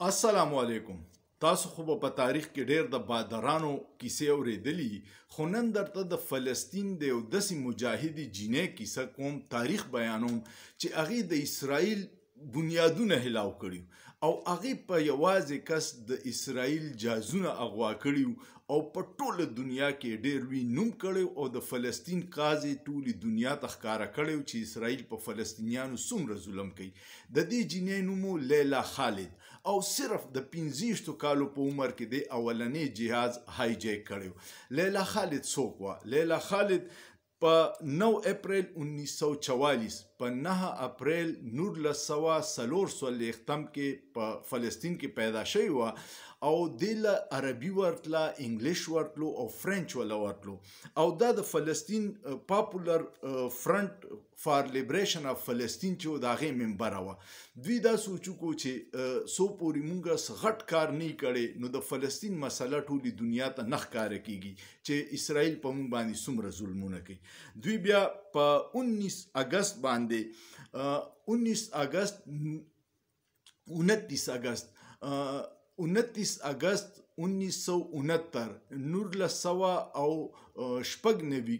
السلام علیکم. تاسو خو په تاریخ کې ډېر د بادرانو کیسې اورېدلي، خو نن درته د فلسطین د یو داسې مجاهدې جینۍ کیسه کوم، تاریخ بیانوم چې هغې د اسرائیل بنیادونه هلاو کړي او هغې په یوازې کس د اسرائیل جازونه اغوا کړي او په ټوله دنیا کې ډېر لوی نوم کړی او د فلسطین قاز یې ټولې دنیا ته ښکاره کړی چې اسرائیل په فلسطینیانو څومره ظلم کوي. د دې جینۍ نوم و لیلا خالد او صرف د 15 کالو په عمر کې د اولنې جهاز هایجیک کړی. لیلا خالد څوک وه؟ لیلا خالد په 9 اپریل 1944 په 9 اپریل 1944 کې په فلسطین کې پیدا شوی وه او دې له عربي ورتله، انګلیش ورتلو او فرنچ وله ورتلو او دا د فلسطین پاپولر فرنٹ فار لیبریشن اف فلسطین چې د هغې ممبره وه. دوی دا سوچ وکړو چې څو پورې مونږ غټ کار نه کړی نو د فلسطین مسله ټولې دنیا ته نه ښکاره کیږي چې اسرائیل په مونږ باندې څومره ظلمونه کوي. دوی بیا په 19 اگست باندې 29 اگست 1969 1996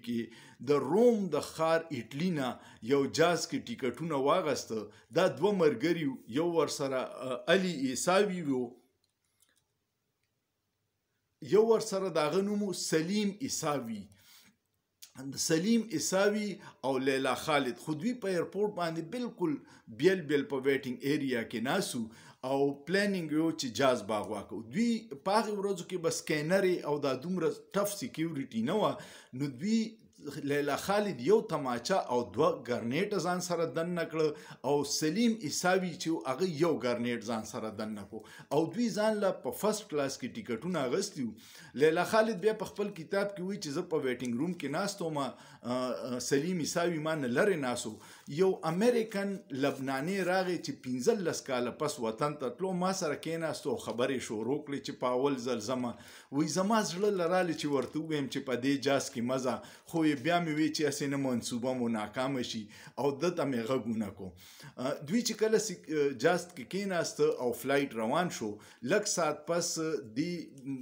کې د روم د ښار اټلی نه یو جاز کې ټیکټونه واغسته. دا دوه ملګري یو ورسره علي عیساوي و، یو ورسره د هغه نوم سلیم عیساوي، سلیم عیساوي او لیلا خالد. خو دوی په ایرپورټ باندې بالکل بیل په ویټینګ ایریا کې ناسو او پلانینګ یو چې جاز باغوا کو. دوی په هغې ورځو کې به سکینرې او دا دومره ټف سیکیورټي نه وه نو دوی لیلا خالد یو تماچه او 2 ګرنیټ ځان سره دننه کړه او سلیم عیساوي چې هغه یو ګرنیټ ځان سره دننه کو او دوی ځان له په فرست کلاس کې ټیکټونه اغوستي وو. لیلا خالد بیا په خپل کتاب کې وایي چې زه په ویټینګ روم کې ناست وم، سلیم عیساوي ما نه لرې ناست و. یو امریکن لبناني راغی چې 15 کاله پس وطن ته تلو، ما سره کېناست او خبرې شروع کړې چې په اول ځل ځمه. وایي زما زړه لرالی چې ورته ووایم چې په دې جاز کې مزه، خو بیا مې وی چې هسې نه منصوبه مو ناکامه شي او دته مې غږونه کو. دوی چې کله جاز کې کېناسته او فلایټ روان شو، لږ ساعت پس دی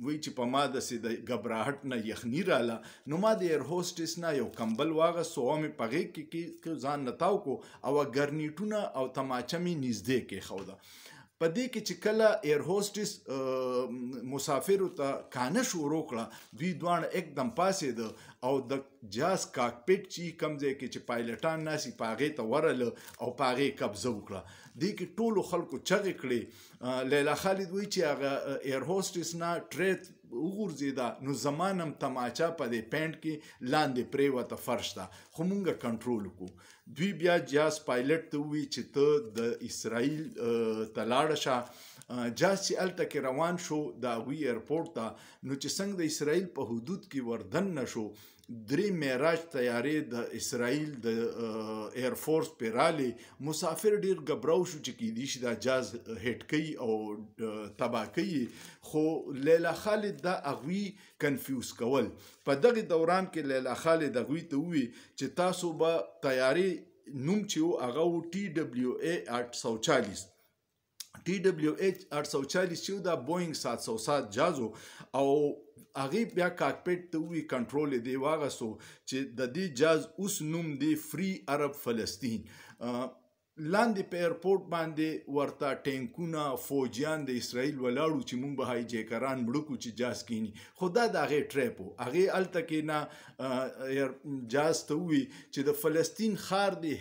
وی چې په ما داسې د ګبراهټ نه یخني راله نو ما د ایر هوسټس نه یو کمبل واغست او مې په غېږ کې ځان نه تاو کو او ګرنیټونه او تماچه مې نږدې کېښوده. په دې کې چې کله ایر هوسټس مسافرو ته کانه شروع کړه، دوی دواړه एकदम پاسېده او د جاز کاکپټ چې کوم ځای کې چې پایلټان ناسي په هغې ته ورله او په هغې قبضه وکړه. دې کې ټولو خلکو چغې کړې. لیلا خالد وایي چې هغه ایر هوسټس نه ټرې وغورځېده نو زما هم تماچه په دې پینټ کې لاندې پرېوته فرش ته، خو مونږ کنټرول وکړو. دوی بیا جاز پایلټ ته ووایي چې ته د اسرائیل ته لاړه شه. جاز چې هلته کې روان شو د هغوی ایرپورټ ته، نو چې څنګه د اسرائیل په حدود کې وردننه شو، 3 معراج طیارې د اسرائیل د ایرفورس پې رالې. مسافر ډېر ګبراو شو چې کیدای شي دا جاز هیټ کوي او تباه کوي، خو لیلا خالد دا هغوی کنفیوز کول. په دغې دوران کې لیلا خالد هغوی ته ووایي چې تاسو به طیارې نوم چې و هغه و TWA 840 چې دا بوینګ 707 جاز و او هغې بیا کاکپټ ته ووایي کنټرول یې دی واغستو چې د دې جاز اوس نوم دی فری عرب فلسطین. لاندې په ایرپورټ باندې ورته ټینکونه فوجیان د اسرائیل ولاړو چې مونږ به هایجیکران مړه کړو چې جاز کینی، خو دا د هغې ټریپ و. هغې هلته کې نه جاز ته ووایي چې د فلسطین ښار دی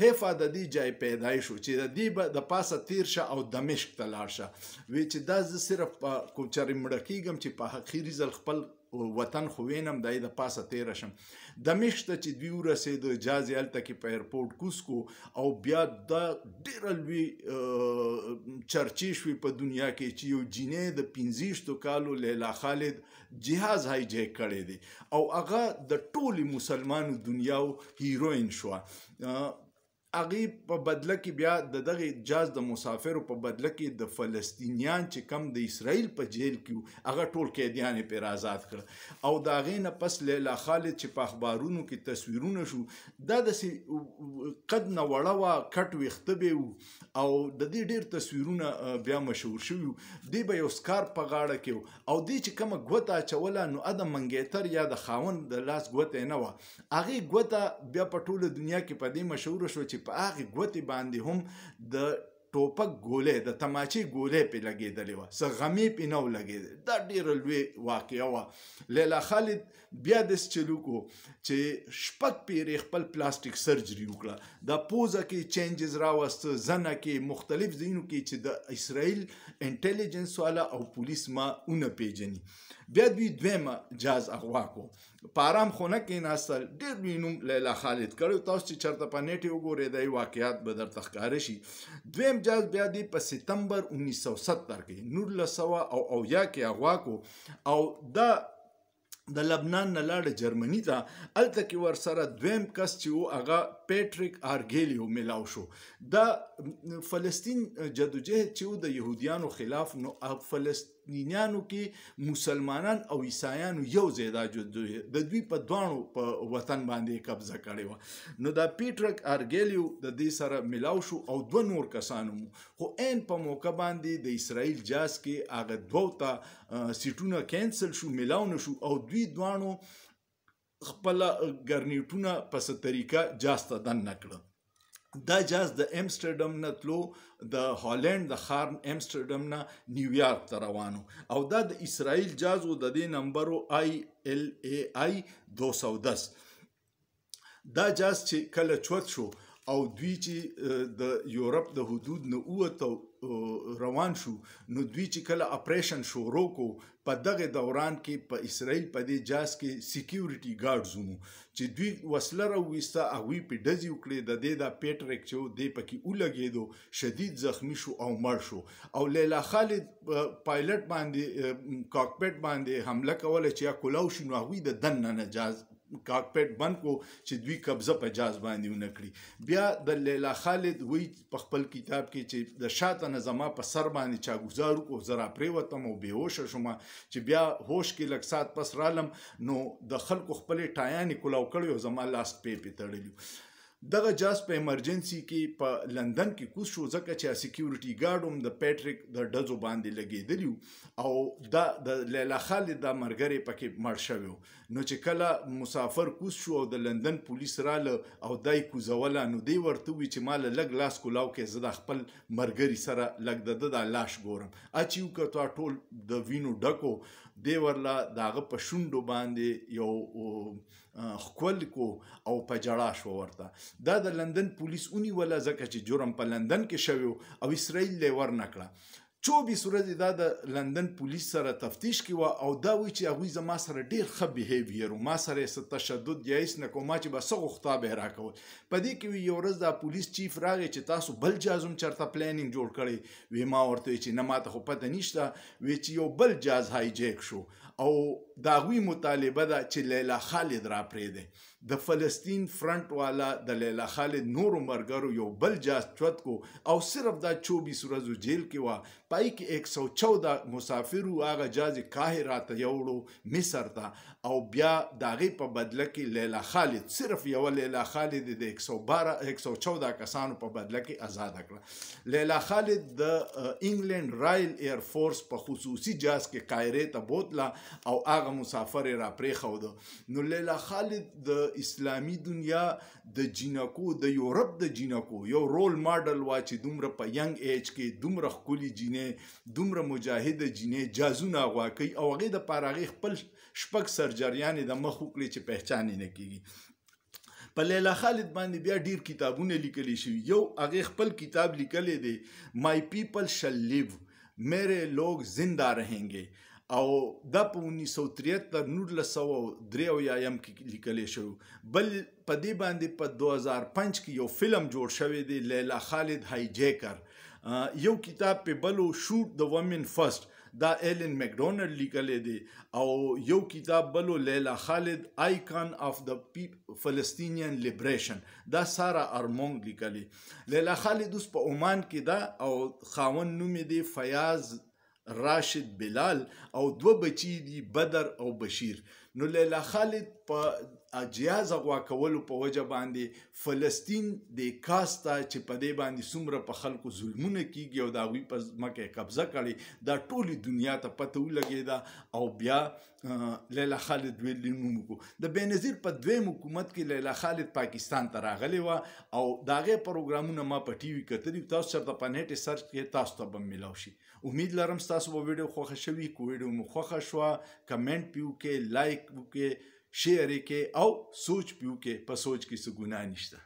حیفا د دې ځای پیدای شو چې د دې به د پاسه تیر شه او دمشق ته لاړ شه. وی چې دا زه صرف په کوچرې مړه کېږم چې په اخري ځل خپل وطن خو وینم دای د پاسه تیره شم. دمشق ته چې دوی ورسېده، جاز یې هلته کې په ایرپورټ کوز کو او بیا دا ډېره لوی چرچې شوې په دنیا کې چې یو جینۍ د 15 کالو لیلا خالد جهاز هایجیک کړی دی او هغه د ټولې مسلمانو دنیاو هیروین شوه. هغې په بدله کې بیا د دغه جاز د مسافرو په بدله کې د فلسطینیان چې کم د اسرائیل په جیل کې هغه ټول قیدیان یې پرې آزاد کړه او د هغې نه پس لیلا خالد چې په اخبارونو کې تصویرونه شو دا داسې قد نه وړه وه کټ ویښته به و او د دې ډېر تصویرونه بیا مشهور شوي وو دې به یو سکارف په غاړه کې او دې چې کومه ګوته اچوله نو د منګیتر یا د خاوند د لاس ګوته نه وه هغې ګوته بیا په ټوله دنیا کې په دې مشهوره شوه چې په هغې ګوتې باندې هم د ټوپک ګولۍ د تماچې ګولۍ پې لګېدلې وه څه غمې پې نه و لګېدلې دا ډېره لوی واقعه وه لیلا خالد بیا داسې چلوک و چې 6 پیرې خپل پلاستیک سرجري وکړه د پوزه کې چینجز راوسته زنه کې مختلف ځایونو کې چې د اسرائیل انټیلیجنس والا او پولیس ما ونه پیژني بیا دوی دویمه جاز اغوا کو په ارام خونه کې ناستل ډېر لوی نوم لیلا خالد کړی تاسو چې چېرته په نیټ وګورئ دا واقعیات به درته ښکاره شي دویم جاز بیا دی په ستمبر 1970 کې 1970 کې اغوا کو او دا د لبنان نه لاړه جرمني ته هلته کې ورسره دویم کس چې و هغه پیټریک آرګیلیو میلاو شو دا فلسطین جدوجهد چې و د یهودیانو خلاف نو فلسطینیانو کې مسلمانان او عیسایانو یو ځای دا جدوجهد د دوی په دواړو په وطن باندې قبضه کړې وه نو دا پیټریک آرګیلیو د دې سره میلاو شو او 2 نور کسانو مو خو عین په موقع باندې د اسرائیل جاز کې هغه 2 ته سیټونه کینسل شو میلاو نه شو او دوی دوانو خپل ګرنیټونه په څه طریقه جاز ته دننه کړه دا جاز د امسټرډم نه تلو د هالند د ښار امسټرډم نه نیویارک ته روانو او دا د اسرائیل جاز و د دې نمبر ILAI 210 دا جاز چې کله چوت شو او دوی چې د یورپ د حدود نه ووته روان شو نو دوی چې کله اپریشن شروع کو په دغه دوران کې په اسرائیل په دې جاز کې سکیورټي ګارډز وو چې دوی وسله راوویسته هغوی پې ډزې وکړې د دې دا پیټریک چې و دې پکې ولګېدو شدید زخمی شو او مړ شو او لیلا خالد پایلټ باندې کاکپټ باندې حمله کوله چې یا کولاو شي نو هغوی د دننه نه جاز کاکپټ بند کو چې دوی قبضه په جاز باندې ونه کړي بیا د لیلا خالد وی په خپل کتاب کې چې د شاته نه زما په سر باندې چا ګزار وکړو زه راپرېوتم او بېهوشه شوم چې بیا هوش کې لږ ساعت پس رالم نو د خلکو خپلې ټایانې کولاو کړی او زما لاس پې تړلي دغه جاز په ایمرجنسي کې په لندن کې کوز شو ځکه چې سکیورټي ګارډ هم د پیټریک د ډزو باندې لګېدلي او دا د لیلا خالد دا ملګری پکې مړ شوی نو چې کله مسافر کوز شو او د لندن پولیس راله او دای کوزوله نو دی ورته وی چې مال لږ لاس کولاو کې زه د خپل ملګري سره لږ د لاش ګورم اچ یو کته ټول د وینو ډکو دی ورلا داغه په شونډو باندې یو خپل کو او په جړا شو ورته دا د لندن پولیس ونیوله ځکه چې جرم په لندن کې شوی او اسرائیل یې ورنکړه 24 ورځې دا د لندن پولیس سره تفتیش کې وه او دا وایي چې هغوی زما سره ډېر ښه بیهیویر و ما سره یې څه تشدد یا هېڅ نه کوم ما چې به څه غوښتا به یې راکول په دې کې وي یو ورځ دا پولیس چیف راغی چې تاسو بل جاز هم چېرته پلانینګ جوړ کړی وی ما ورته وی چې نه ماته خو پته نشته وی چې یو بل جاز هایجیک شو او د هغوی مطالبه ده چې لیلا خالد را پرېږدی د فلسطین فرنٹ والا د لیلا خالد نورو ملګرو یو بل جاز چوت کو او صرف دا 24 ورځو جیل کې وه پای کې 114 مسافر وو هغه جاز یې قاهره ته یوړو مصر ته او بیا د هغې په بدله کې لیلا خالد صرف یوه لیلا خالد د 114 کسانو په بدله کې آزاده کړه لیلا خالد د انګلند رایل ایر فورس په خصوصي جاز کې قاهرې ته بوتله او هغه مسافر یې را پرېښوده نو لیلا خالد د اسلامی دنیا د جینکو د یورپ د جینکو یو رول ماډل وا چې دومره په ینګ ایج کې دومره ښکلي جینې دومره مجاهده جینې جازونه اغوا کوي او هغې دپاره هغې خپل 6 سرجریانې د مخ وکړي چې پهچان یې نه کېږي په لیلا خالد باندې بیا ډیر کتابونه لیکلی شوي یو هغې خپل کتاب لیکلی دی مای پیپل شل لیو میرے لوگ زنده رہیں او دا په 1973 1983 کې لیکلی شوی بل په دې باندې په 2005 کې یو فلم جوړ شوی دی لیلا خالد هایجیکر یو کتاب په بلو شوټ د ومن فرست دا ایلن مکډونلډ لیکلی دی او یو کتاب بلو لیلا خالد آیکن اف د فلسطینین لیبریشن دا سارا ارمونګ لیکلی. لیلا خالد اوس په عمان کې ده او خاوند نوم یې دی فیاض راشد بلال او 2 بچی دي بدر او بشیر. نو لیلا خالد په جیاز غوا کولو په وجه باندې فلسطین د کاستا چې په دې باندې څومره په خلکو ظلمونه کیږي او د هغوی په ځمکه قبضه کړي دا ټولې دنیا ته پته ولګېده او بیا لیلا خالد ویلي نوم وکړو. د بېنظیر په 2م حکومت کې لیلا خالد پاکستان ته راغلی وه او د هغې پروګرامونه ما په ټي وي کتلي. تاسو چېرته په نیټ سرچ کې تاسو ته به میلاو شي. امید لرم ستاسو به ویډیو خوښه شوي. که ویډیو مو خوښه شوه کمنټ پې وکړئ، لایک وکړئ، شیر یې کړئ او سوچ پې وکړئ. په سوچ کې څه ګناه نشته.